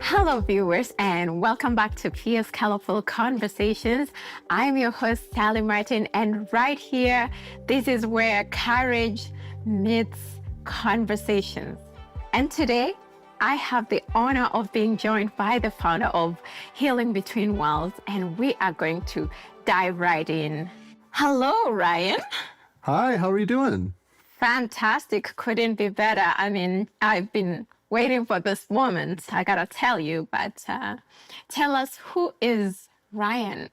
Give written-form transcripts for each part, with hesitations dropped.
Hello viewers, and welcome back to Pia's Colourful Conversations. I'm your host, Sally Martin, and right here, this is where courage meets conversations. And today, I have the honor of being joined by the founder of Healing Between Worlds, and we are going to dive right in. Hello, Ryan. Hi, how are you doing? Fantastic. Couldn't be better. I mean, I've been waiting for this moment, I gotta tell you, but tell us, who is Ryan?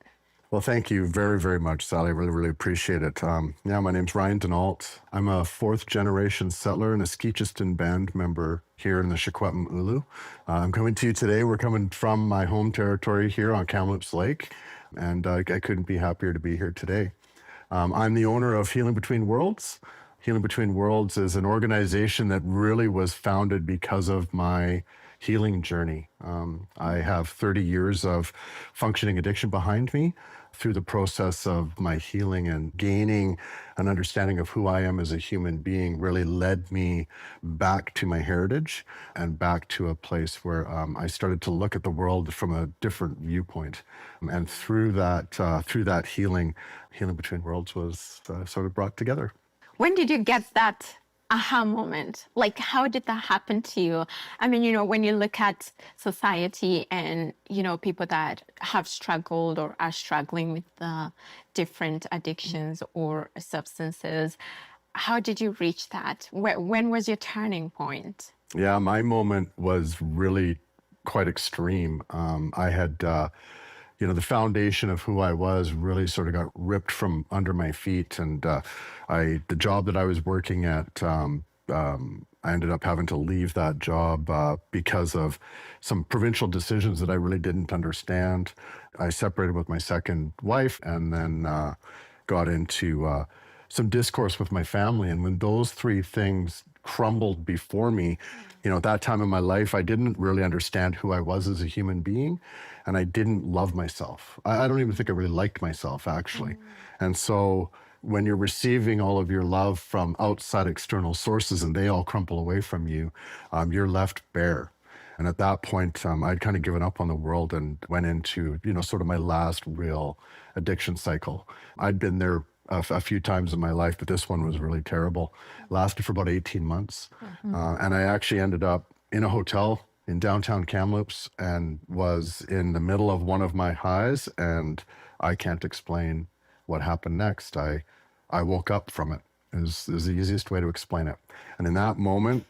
Well, thank you very, very much, Sally. I really, really appreciate it. My name's Ryan Denault. I'm a fourth generation settler and a Sketchiston band member here in the Secwepemc Ulu. I'm coming to you today. We're coming from my home territory here on Kamloops Lake, and I couldn't be happier to be here today. I'm the owner of Healing Between Worlds. Healing Between Worlds is an organization that really was founded because of my healing journey. I have 30 years of functioning addiction behind me. Through the process of my healing and gaining an understanding of who I am as a human being really led me back to my heritage and back to a place where I started to look at the world from a different viewpoint. And through that healing Between Worlds was sort of brought together. When did you get that aha moment? Like, how did that happen to you? I mean, when you look at society and, people that have struggled or are struggling with different addictions or substances, how did you reach that? When was your turning point? Yeah, my moment was really quite extreme. I had... the foundation of who I was really sort of got ripped from under my feet. And the job that I was working at, I ended up having to leave that job because of some provincial decisions that I really didn't understand. I separated with my second wife and then got into some discourse with my family. And when those three things crumbled before me, at that time in my life, I didn't really understand who I was as a human being, and I didn't love myself. I don't even think I really liked myself, actually. And so when you're receiving all of your love from outside external sources and they all crumple away from you, you're left bare. And at that point, I'd kind of given up on the world and went into, sort of my last real addiction cycle. I'd been there a few times in my life, but this one was really terrible. Lasted for about 18 months. And I actually ended up in a hotel in downtown Kamloops and was in the middle of one of my highs, and I can't explain what happened next. I woke up from it, is the easiest way to explain it. And in that moment,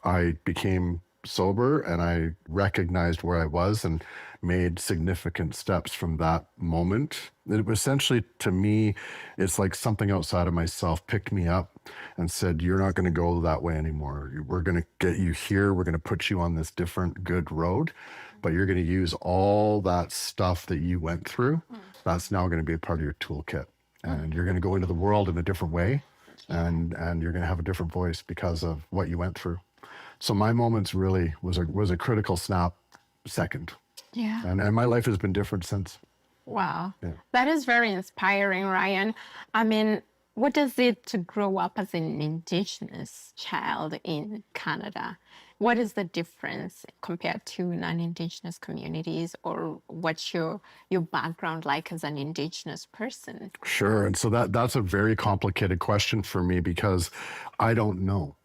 I became sober and I recognized where I was and made significant steps from that moment. It was essentially, to me, it's like something outside of myself picked me up and said, you're not going to go that way anymore. We're going to get you here. We're going to put you on this different good road, but you're going to use all that stuff that you went through. That's now going to be a part of your toolkit. And you're going to go into the world in a different way, and you're going to have a different voice because of what you went through. So my moments really was a critical snap second. Yeah. And my life has been different since. Wow. Yeah. That is very inspiring, Ryan. I mean, what does it to grow up as an Indigenous child in Canada? What is the difference compared to non-Indigenous communities, or what's your background like as an Indigenous person? Sure. And so that's a very complicated question for me because I don't know.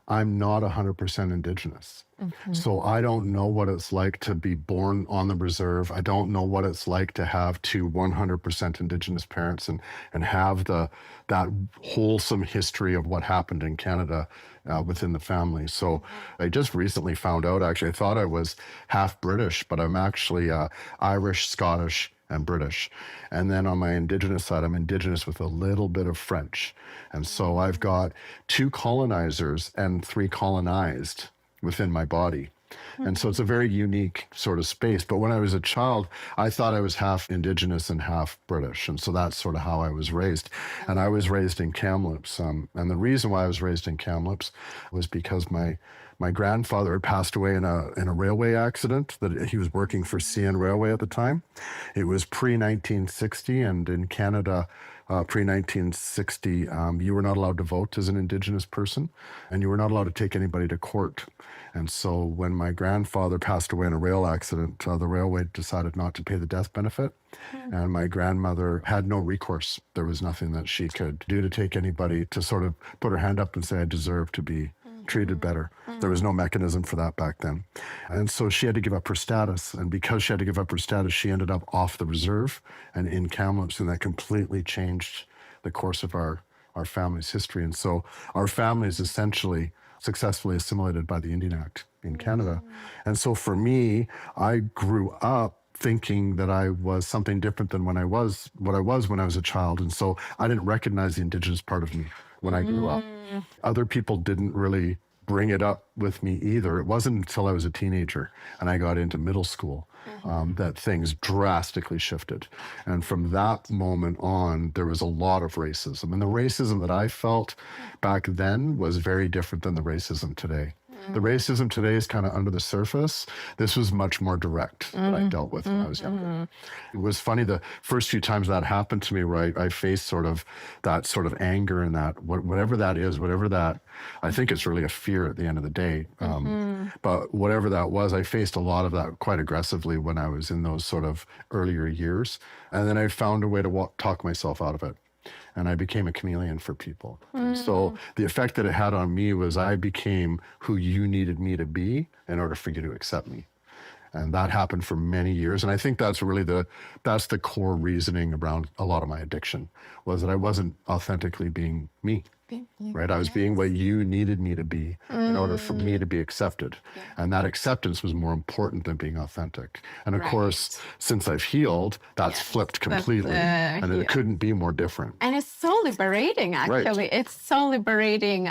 I'm not 100% Indigenous. So I don't know what it's like to be born on the reserve. I don't know what it's like to have two 100% Indigenous parents and have that wholesome history of what happened in Canada within the family. So I just recently found out, actually, I thought I was half British, but I'm actually Irish, Scottish, and British. And then on my Indigenous side, I'm Indigenous with a little bit of French. And so I've got 2 colonizers and 3 colonized within my body. And so it's a very unique sort of space. But when I was a child, I thought I was half Indigenous and half British. And so that's sort of how I was raised. And I was raised in Kamloops. And the reason why I was raised in Kamloops was because my grandfather had passed away in a railway accident. That he was working for CN Railway at the time. It was pre-1960, and in Canada, pre-1960, you were not allowed to vote as an Indigenous person, and you were not allowed to take anybody to court. And so when my grandfather passed away in a rail accident, the railway decided not to pay the death benefit. And my grandmother had no recourse. There was nothing that she could do to take anybody to sort of put her hand up and say, I deserve to be treated better. There was no mechanism for that back then. And so she had to give up her status. And because she had to give up her status, she ended up off the reserve and in Kamloops. And that completely changed the course of our family's history. And so our family is essentially successfully assimilated by the Indian Act in Canada. And so for me, I grew up thinking that I was something different than what I was when I was a child. And so I didn't recognize the Indigenous part of me when I grew up. Other people didn't really bring it up with me either. It wasn't until I was a teenager and I got into middle school that things drastically shifted. And from that moment on, there was a lot of racism. And the racism that I felt back then was very different than the racism today. The racism today is kind of under the surface. This was much more direct that I dealt with when I was younger. It was funny, the first few times that happened to me, where I faced sort of that sort of anger and that, whatever that is, whatever that, I think it's really a fear at the end of the day. But whatever that was, I faced a lot of that quite aggressively when I was in those sort of earlier years. And then I found a way to talk myself out of it. And I became a chameleon for people. So the effect that it had on me was I became who you needed me to be in order for you to accept me. And that happened for many years. And I think that's really that's the core reasoning around a lot of my addiction, was that I wasn't authentically being me. Right? I was being what you needed me to be in order for me to be accepted. And that acceptance was more important than being authentic. And of course, since I've healed, that's flipped completely. And it couldn't be more different. And it's so liberating, actually. It's so liberating.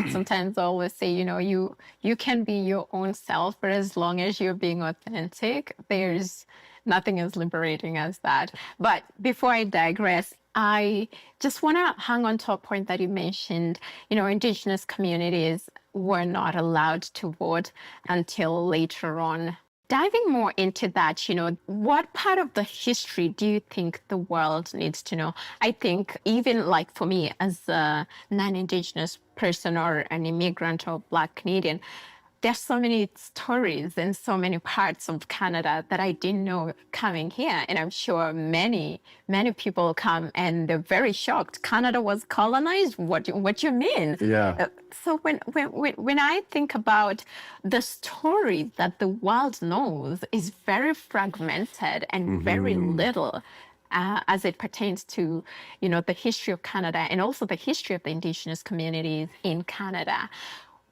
Sometimes I always say, you can be your own self, but as long as you're being authentic, there's nothing as liberating as that. But before I digress, I just want to hang on to a point that you mentioned. Indigenous communities were not allowed to vote until later on. Diving more into that, what part of the history do you think the world needs to know? I think even like for me as a non-Indigenous person or an immigrant or Black Canadian, there's so many stories and so many parts of Canada that I didn't know coming here. And I'm sure many, many people come and they're very shocked. Canada was colonized? What do you mean? Yeah. So when I think about the story that the world knows is very fragmented and very little as it pertains to, the history of Canada and also the history of the Indigenous communities in Canada.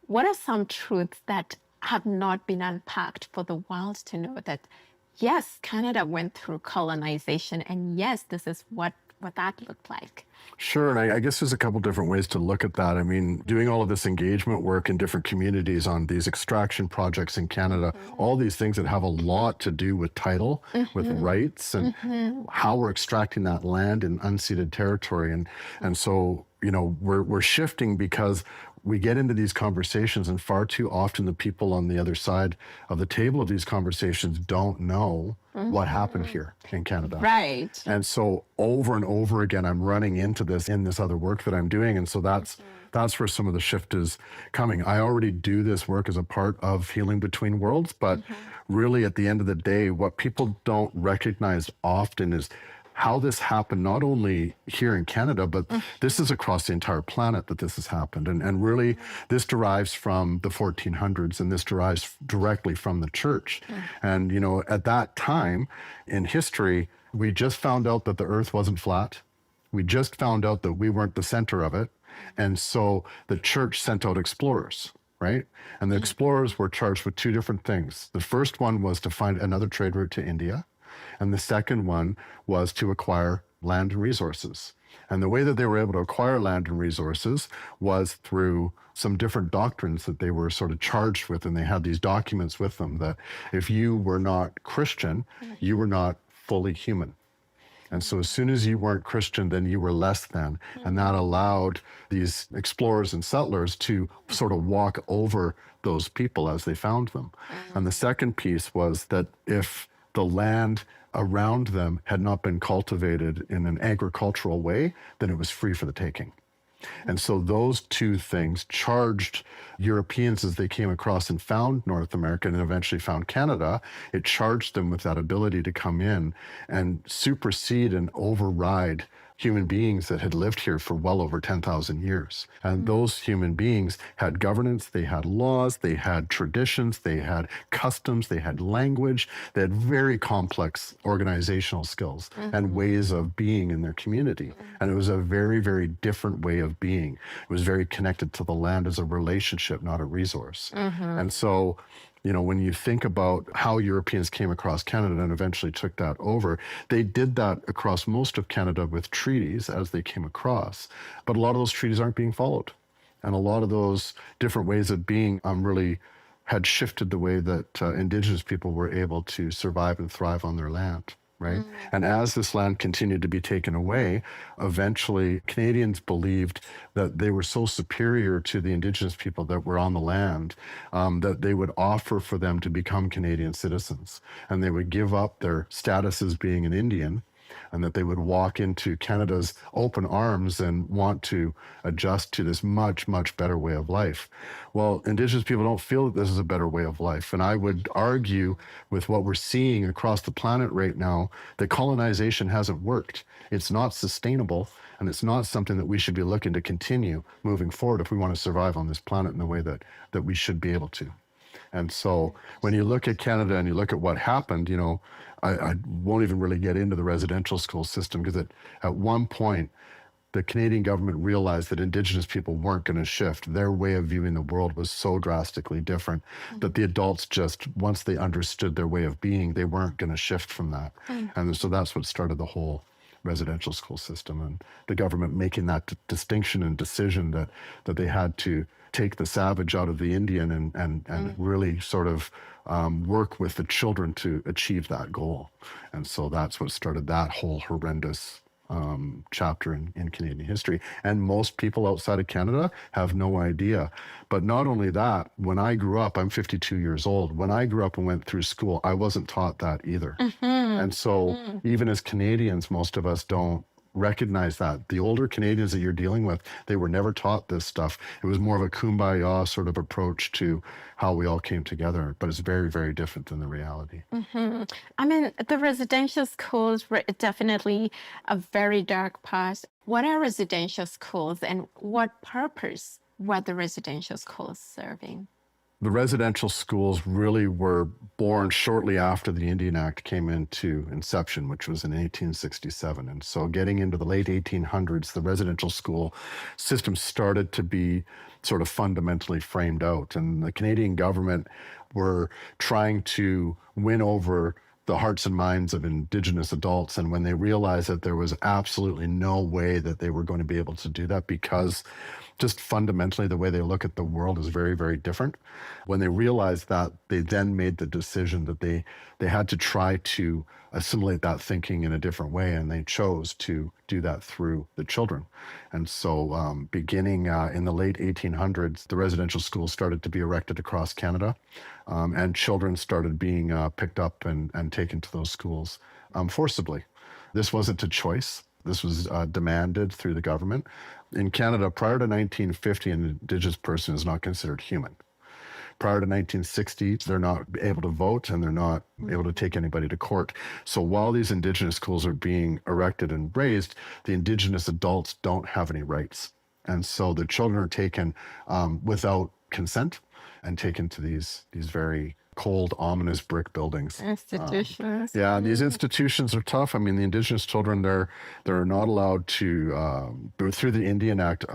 What are some truths that have not been unpacked for the world to know that, yes, Canada went through colonization, and yes, this is what that looked like? Sure, and I guess there's a couple different ways to look at that. I mean, doing all of this engagement work in different communities on these extraction projects in Canada, all these things that have a lot to do with title, with rights, and how we're extracting that land in unceded territory. And so, we're shifting because we get into these conversations, and far too often the people on the other side of the table of these conversations don't know what happened here in Canada. Right. And so over and over again, I'm running into this in this other work that I'm doing. And so that's where some of the shift is coming. I already do this work as a part of Healing Between Worlds, but really at the end of the day, what people don't recognize often is how this happened, not only here in Canada, but this is across the entire planet that this has happened. And really, this derives from the 1400s, and this derives directly from the church. And, at that time in history, we just found out that the earth wasn't flat. We just found out that we weren't the center of it. And so the church sent out explorers, right? And the explorers were charged with two different things. The first one was to find another trade route to India. And the second one was to acquire land and resources. And the way that they were able to acquire land and resources was through some different doctrines that they were sort of charged with. And they had these documents with them that if you were not Christian, you were not fully human. And so as soon as you weren't Christian, then you were less than. And that allowed these explorers and settlers to sort of walk over those people as they found them. And the second piece was that if the land around them had not been cultivated in an agricultural way, then it was free for the taking. And so those two things charged Europeans as they came across and found North America and eventually found Canada. It charged them with that ability to come in and supersede and override human beings that had lived here for well over 10,000 years. And those human beings had governance, they had laws, they had traditions, they had customs, they had language, they had very complex organizational skills and ways of being in their community. And it was a very, very different way of being. It was very connected to the land as a relationship, not a resource. And so, you know, when you think about how Europeans came across Canada and eventually took that over, they did that across most of Canada with treaties as they came across. But a lot of those treaties aren't being followed. And a lot of those different ways of being really had shifted the way that Indigenous people were able to survive and thrive on their land. Right? And as this land continued to be taken away, eventually Canadians believed that they were so superior to the Indigenous people that were on the land that they would offer for them to become Canadian citizens. And they would give up their status as being an Indian, and that they would walk into Canada's open arms and want to adjust to this much, much better way of life. Well, Indigenous people don't feel that this is a better way of life. And I would argue with what we're seeing across the planet right now, that colonization hasn't worked. It's not sustainable, and it's not something that we should be looking to continue moving forward if we want to survive on this planet in the way that we should be able to. And so when you look at Canada and you look at what happened, you know, I won't even really get into the residential school system because at one point, the Canadian government realized that Indigenous people weren't going to shift. Their way of viewing the world was so drastically different that the adults just, once they understood their way of being, they weren't going to shift from that. And so that's what started the whole residential school system, and the government making that distinction and decision that they had to take the savage out of the Indian and really sort of work with the children to achieve that goal. And so that's what started that whole horrendous chapter in Canadian history. And most people outside of Canada have no idea. But not only that, when I grew up, I'm 52 years old. When I grew up and went through school, I wasn't taught that either. And so even as Canadians, most of us don't recognize that. The older Canadians that you're dealing with, they were never taught this stuff. It was more of a kumbaya sort of approach to how we all came together, but it's very, very different than the reality. I mean, the residential schools were definitely a very dark past. What are residential schools and what purpose were the residential schools serving? The residential schools really were born shortly after the Indian Act came into inception, which was in 1867. And so getting into the late 1800s, the residential school system started to be sort of fundamentally framed out. And the Canadian government were trying to win over the hearts and minds of Indigenous adults. And when they realized that there was absolutely no way that they were going to be able to do that, because just fundamentally the way they look at the world is very, very different. When they realized that, they then made the decision that they had to try to assimilate that thinking in a different way, and they chose to do that through the children. And so beginning in the late 1800s, the residential schools started to be erected across Canada, and children started being picked up and taken to those schools forcibly. This wasn't a choice. This was demanded through the government. In Canada, prior to 1950, an Indigenous person is not considered human. Prior to 1960, they're not able to vote and they're not able to take anybody to court. So while these Indigenous schools are being erected and raised, the Indigenous adults don't have any rights. And so the children are taken without consent and taken to these very cold, ominous brick buildings. Institutions. Yeah, these institutions are tough. I mean, the Indigenous children, they're not allowed to, through the Indian Act,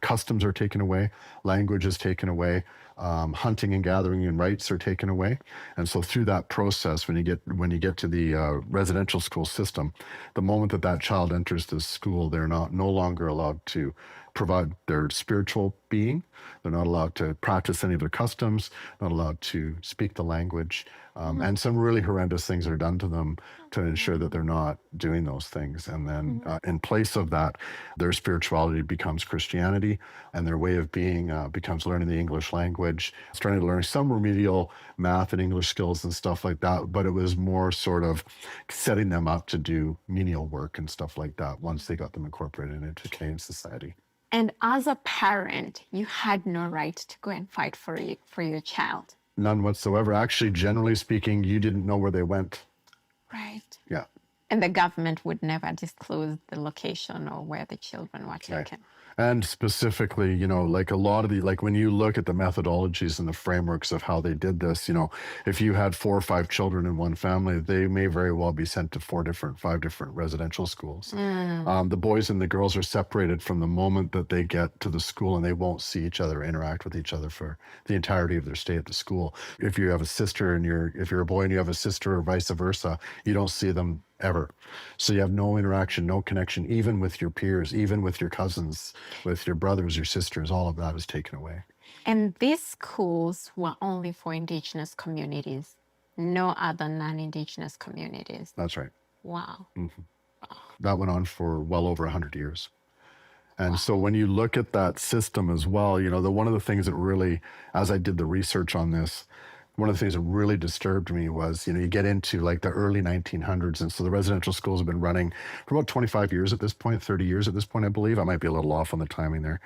customs are taken away, language is taken away. hunting and gathering and rights are taken away. And so through that process, when you get to the residential school system, the moment that child enters the school, they're no longer allowed to provide their spiritual being. They're not allowed to practice any of their customs, not allowed to speak the language. And some really horrendous things are done to them to ensure that they're not doing those things. And then in place of that, their spirituality becomes Christianity, and their way of being becomes learning the English language, starting to learn some remedial math and English skills and stuff like that. But it was more sort of setting them up to do menial work and stuff like that once they got them incorporated into Canadian society. And as a parent, you had no right to go and fight for your child. None whatsoever. Actually, generally speaking, you didn't know where they went. Right. Yeah. And the government would never disclose the location or where the children were taken. Right. And specifically, like a lot of when you look at the methodologies and the frameworks of how they did this, if you had 4 or 5 children in one family, they may very well be sent to 5 different residential schools. The boys and the girls are separated from the moment that they get to the school, and they won't see each other, interact with each other for the entirety of their stay at the school. If you have a sister if you're a boy and you have a sister or vice versa, you don't see them ever. So you have no interaction, no connection, even with your peers, even with your cousins, with your brothers, your sisters. All of that is taken away. And these schools were only for Indigenous communities, no other non-Indigenous communities. That's right. Wow. Mm-hmm. That went on for well over 100 years. And so when you look at that system as well, one of the things that really, as I did the research on this, one of the things that really disturbed me was, you get into like the early 1900s. And so the residential schools have been running for about 25 years at this point, 30 years at this point, I believe. I might be a little off on the timing there.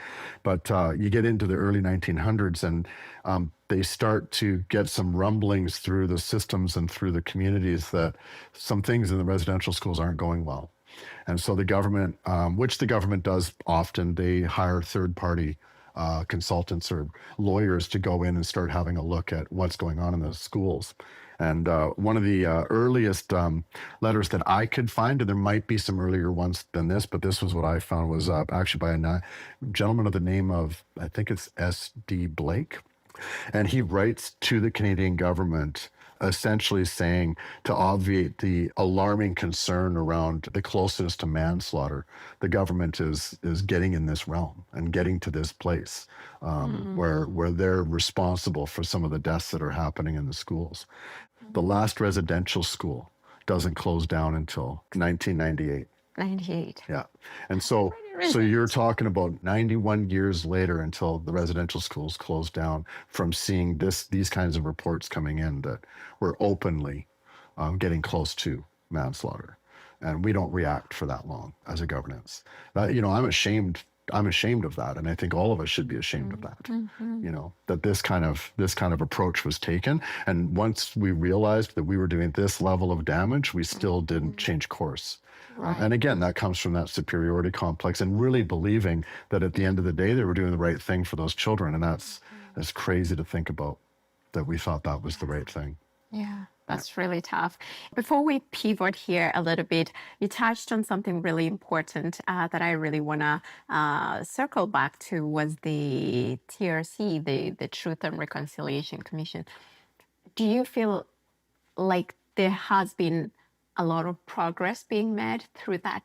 But you get into the early 1900s and they start to get some rumblings through the systems and through the communities that some things in the residential schools aren't going well. And so the government, which the government does often, they hire third-party consultants or lawyers to go in and start having a look at what's going on in the schools. And one of the earliest letters that I could find, and there might be some earlier ones than this, but this was what I found, was actually by a gentleman of the name of, I think it's S.D. Blake. And he writes to the Canadian government essentially saying to obviate the alarming concern around the closeness to manslaughter, the government is getting in this realm and getting to this place where they're responsible for some of the deaths that are happening in the schools. The last residential school doesn't close down until 1998. 98. Yeah. And so you're talking about 91 years later until the residential schools closed down from seeing these kinds of reports coming in that we're openly getting close to manslaughter. And we don't react for that long as a governance. I'm ashamed of that. And I think all of us should be ashamed of that, that this kind of approach was taken. And once we realized that we were doing this level of damage, we still didn't change course. Right. And again, that comes from that superiority complex and really believing that at the end of the day, they were doing the right thing for those children. And that's crazy to think about, that we thought that was the right thing. Yeah, that's really tough. Before we pivot here a little bit, you touched on something really important that I really want to circle back to, was the TRC, the Truth and Reconciliation Commission. Do you feel like there has been a lot of progress being made through that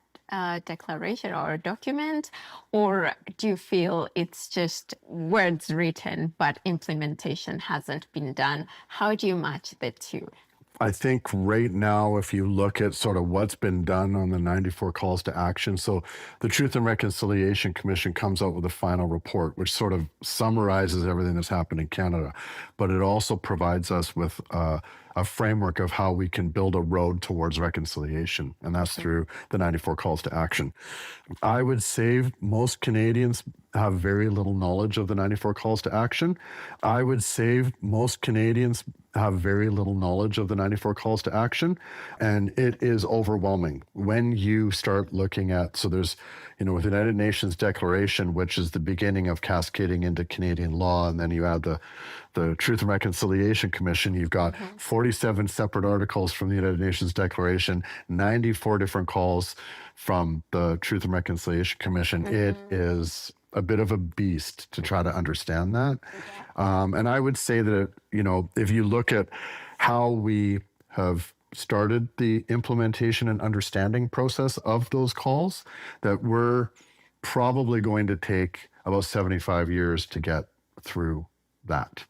declaration or document, or do you feel it's just words written but implementation hasn't been done? How do you match the two? I think right now, if you look at sort of what's been done on the 94 calls to action, so the Truth and Reconciliation Commission comes out with a final report, which sort of summarizes everything that's happened in Canada, but it also provides us with a framework of how we can build a road towards reconciliation, and that's through the 94 calls to action. I would say most Canadians have very little knowledge of the 94 calls to action. I would say most Canadians have very little knowledge of the 94 calls to action, and it is overwhelming when you start looking at, so there's, with the United Nations Declaration, which is the beginning of cascading into Canadian law, and then you add the Truth and Reconciliation Commission, you've got 47 separate articles from the United Nations Declaration, 94 different calls from the Truth and Reconciliation Commission. It is a bit of a beast to try to understand that. And I would say that, if you look at how we have started the implementation and understanding process of those calls, that we're probably going to take about 75 years to get through that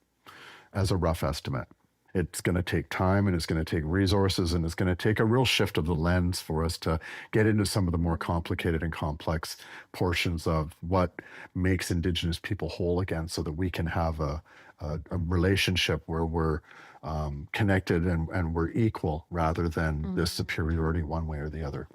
as a rough estimate. It's going to take time, and it's going to take resources, and it's going to take a real shift of the lens for us to get into some of the more complicated and complex portions of what makes Indigenous people whole again, so that we can have a relationship where we're connected and we're equal, rather than this superiority one way or the other.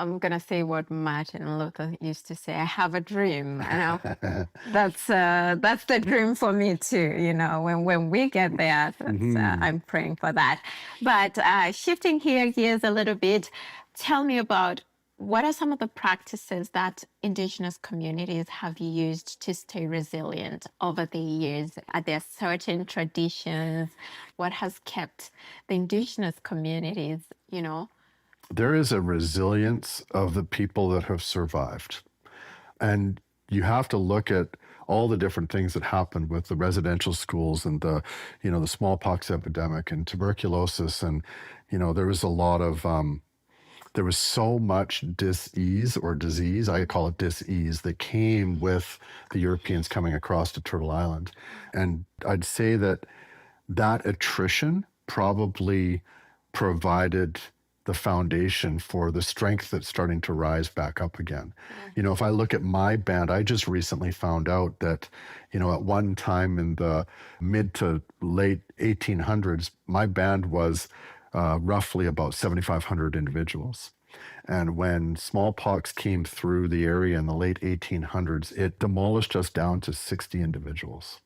I'm gonna say what Martin Luther used to say: "I have a dream." That's the dream for me too. When we get there, I'm praying for that. But shifting gears a little bit, tell me about what are some of the practices that Indigenous communities have used to stay resilient over the years? Are there certain traditions? What has kept the Indigenous communities, There is a resilience of the people that have survived. And you have to look at all the different things that happened with the residential schools and the smallpox epidemic and tuberculosis. And, there was a lot of, there was so much dis-ease or disease, I call it dis-ease, that came with the Europeans coming across to Turtle Island. And I'd say that attrition probably provided the foundation for the strength that's starting to rise back up again. If I look at my band, I just recently found out that, at one time in the mid to late 1800s, my band was roughly about 7,500 individuals. And when smallpox came through the area in the late 1800s, it demolished us down to 60 individuals.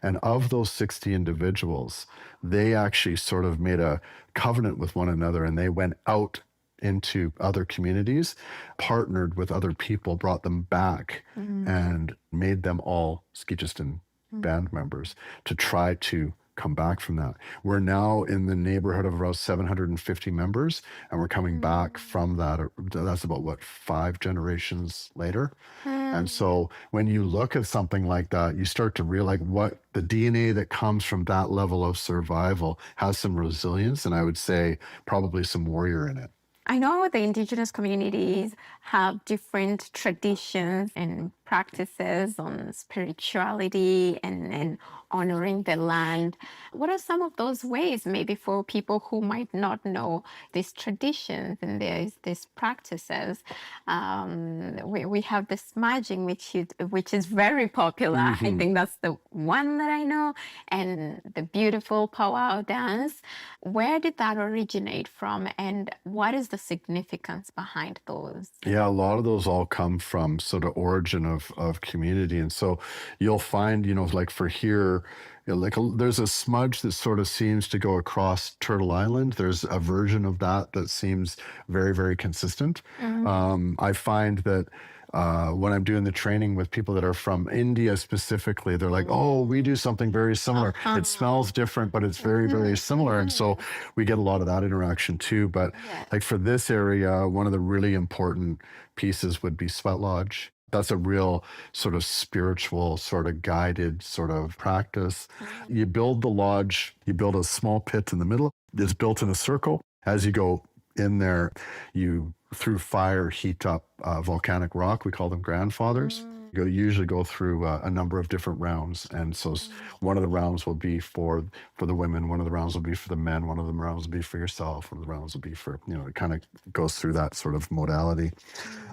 And of those 60 individuals, they actually sort of made a covenant with one another, and they went out into other communities, partnered with other people, brought them back, and made them all Skitchistan band members to try to come back from that. We're now in the neighborhood of around 750 members, and we're coming back from that. That's about 5 generations later. And so when you look at something like that, you start to realize what the DNA that comes from that level of survival has some resilience, and I would say probably some warrior in it. I know the Indigenous communities have different traditions and practices on spirituality and honoring the land. What are some of those ways, maybe for people who might not know these traditions and these practices? We have the smudging, which is very popular. I think that's the one that I know, and the beautiful powwow dance. Where did that originate from, and what is the significance behind those? Yeah, a lot of those all come from sort of origin of community. And so you'll find, like for here, there's a smudge that sort of seems to go across Turtle Island. There's a version of that seems very, very consistent. I find that when I'm doing the training with people that are from India specifically, they're like, oh, we do something very similar. It smells different, but it's very, very similar. And so we get a lot of that interaction too. But like for this area, one of the really important pieces would be sweat lodge. That's a real sort of spiritual, sort of guided sort of practice. You build the lodge, you build a small pit in the middle. It's built in a circle. As you go in there, you, through fire, heat up volcanic rock. We call them grandfathers. You usually go through a number of different rounds. And so one of the rounds will be for the women, one of the rounds will be for the men, one of the rounds will be for yourself, one of the rounds will be for, it kind of goes through that sort of modality.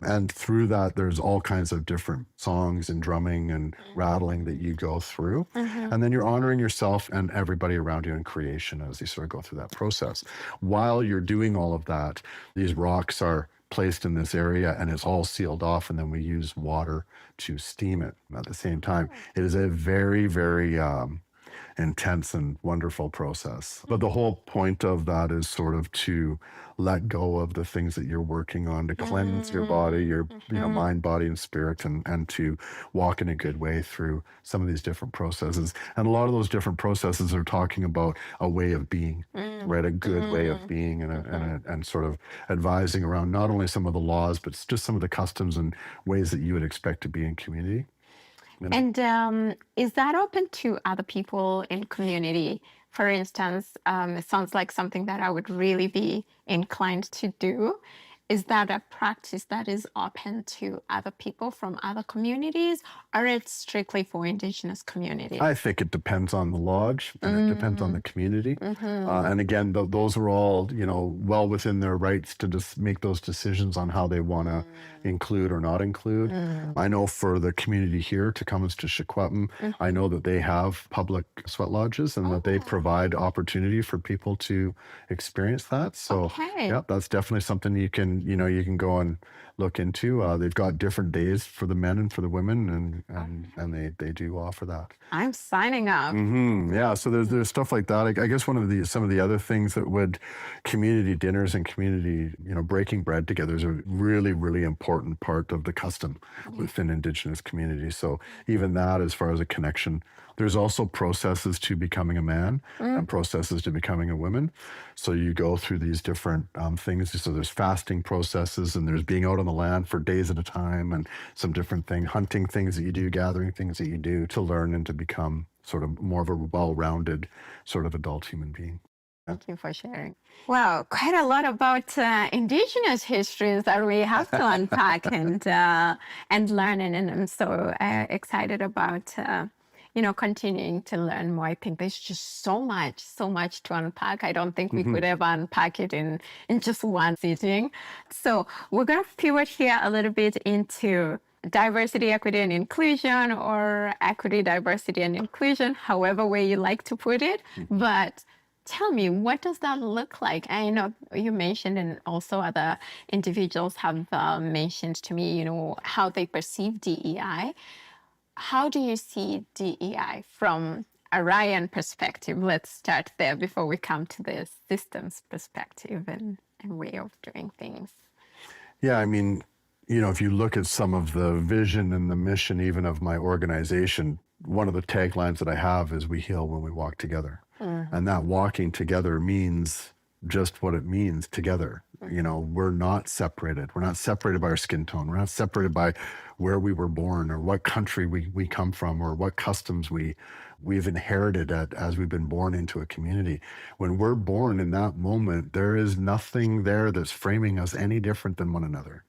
And through that, there's all kinds of different songs and drumming and rattling that you go through. And then you're honoring yourself and everybody around you in creation as you sort of go through that process. While you're doing all of that, these rocks are placed in this area and it's all sealed off, and then we use water to steam it at the same time. It is a very, very intense and wonderful process. But the whole point of that is sort of to let go of the things that you're working on, to cleanse your body, your mind, body, and spirit, and to walk in a good way through some of these different processes. And a lot of those different processes are talking about a way of being, right? A good way of being, and sort of advising around not only some of the laws, but just some of the customs and ways that you would expect to be in community. And is that open to other people in community? For instance, it sounds like something that I would really be inclined to do. Is that a practice that is open to other people from other communities, or it's strictly for Indigenous communities? I think it depends on the lodge, and it depends on the community. And again, those are all, well within their rights to just make those decisions on how they want to include or not include. I know for the community here, Tecumseh to Secwepemc, I know that they have public sweat lodges and that they provide opportunity for people to experience that. So yeah, that's definitely something you can go and look into. They've got different days for the men and for the women, and they do offer that. I'm signing up. Yeah, so there's stuff like that. I guess some of the other things that would community dinners and community, breaking bread together is a really, really important part of the custom within Indigenous communities. So even that, as far as a connection, there's also processes to becoming a man and processes to becoming a woman. So you go through these different things. So there's fasting processes, and there's being out on the land for days at a time, and some different hunting things that you do, gathering things that you do to learn and to become sort of more of a well-rounded sort of adult human being. Thank you for sharing. Wow, quite a lot about Indigenous histories that we have to unpack and learn. And I'm so excited about continuing to learn more. I think there's just so much to unpack. I don't think we could ever unpack it in just one sitting. So we're going to pivot here a little bit into diversity, equity, and inclusion, or equity, diversity, and inclusion, however way you like to put it. But tell me, what does that look like? I know you mentioned, and also other individuals have mentioned to me, how they perceive DEI. How do you see DEI from a Ryan perspective? Let's start there before we come to the systems perspective and way of doing things. Yeah, I mean, if you look at some of the vision and the mission even of my organization, one of the taglines that I have is "We heal when we walk together." And that walking together means just what it means, together. We're not separated. We're not separated by our skin tone. We're not separated by where we were born or what country we come from or what customs we've inherited as we've been born into a community. When we're born in that moment, there is nothing there that's framing us any different than one another.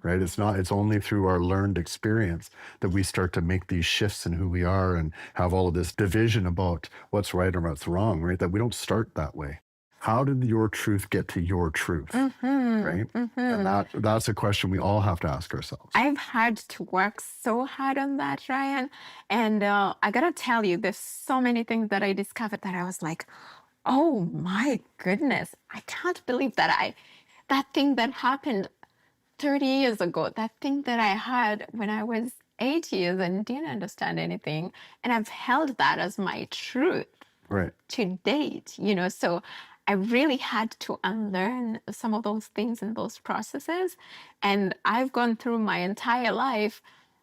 Right? It's only through our learned experience that we start to make these shifts in who we are and have all of this division about what's right and what's wrong, right? That we don't start that way. How did your truth get to your truth? Right? And that's a question we all have to ask ourselves. I've had to work so hard on that, Ryan. And I got to tell you, there's so many things that I discovered that I was like, oh my goodness, I can't believe that thing that happened 30 years ago, that thing that I had when I was 8 years and didn't understand anything, and I've held that as my truth to date, so I really had to unlearn some of those things and those processes. And I've gone through my entire life,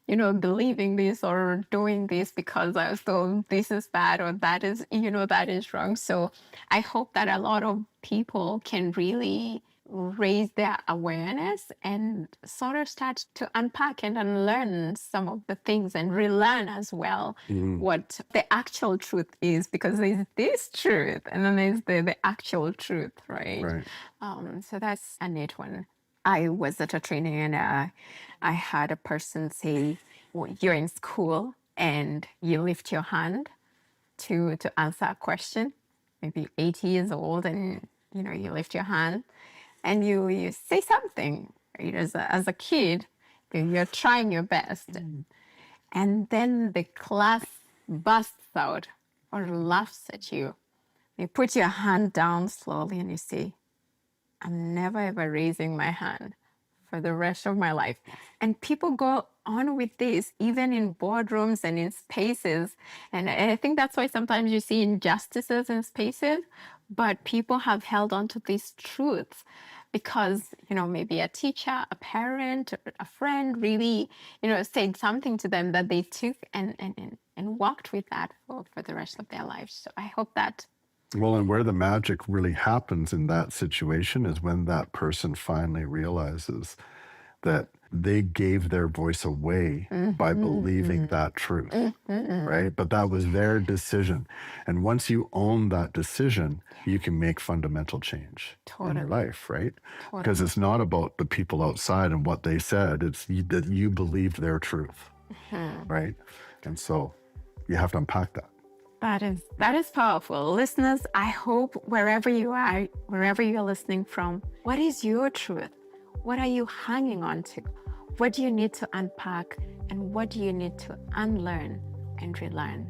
believing this or doing this because I was told this is bad or that is wrong. So I hope that a lot of people can really raise their awareness and sort of start to unpack and unlearn some of the things and relearn as well what the actual truth is, because there's this truth and then there's the actual truth, right? So that's a neat one. I was at a training and I had a person say, well, you're in school and you lift your hand to answer a question, maybe 80 years old, and you lift your hand and you say something, right? As a kid, you're trying your best. And then the class busts out or laughs at you. You put your hand down slowly and you say, I'm never ever raising my hand for the rest of my life. And people go on with this, even in boardrooms and in spaces. And I think that's why sometimes you see injustices in spaces, but people have held on to these truths because, maybe a teacher, a parent, a friend really, said something to them that they took and walked with that for the rest of their lives. So I hope that. Well, and where the magic really happens in that situation is when that person finally realizes that they gave their voice away by believing that truth, right? But that was their decision. And once you own that decision, you can make fundamental change in your life, right? Because it's not about the people outside and what they said. It's that you believed their truth, right? And so you have to unpack that. That is powerful. Listeners, I hope wherever you are, wherever you're listening from, what is your truth? What are you hanging on to? What do you need to unpack? And what do you need to unlearn and relearn?